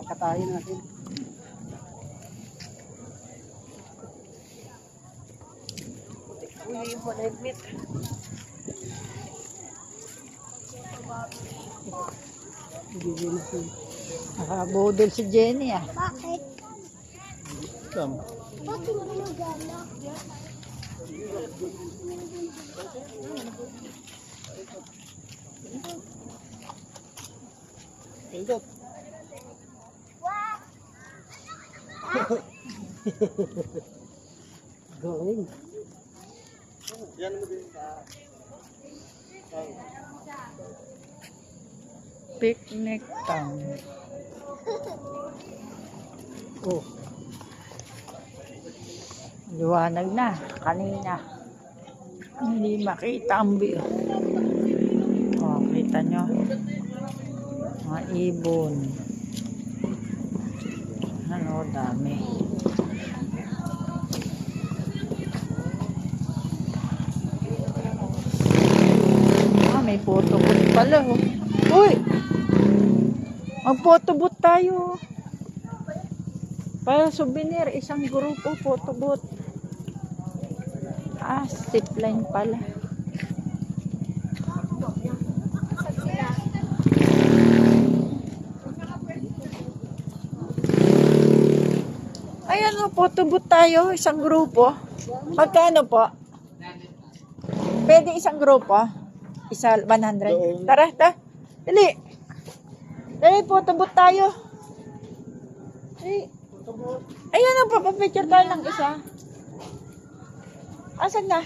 katayin natin. Uli yung helmet. Bigyan natin. Nakabudol si Jenny ah. Bakit? Come. Bakit ginagana? Pindot. Going. Yan mo din sa Picnic town. Oh. Liwanag na. Kanina. Hindi makita ang view. Oh, kita nyo. Mga ibon. Ano, dami. May photo booth pala. Oh. Uy! Mag-photo booth tayo. Para souvenir, isang grupo photo booth. Zipline pala. Ayan o, photo booth tayo, isang grupo. Magkano po? Pwede isang grupo? Isa 100. Tara, dali. Dali, photo booth tayo. Ayan o, papapicture tayo ng isa. Asan na?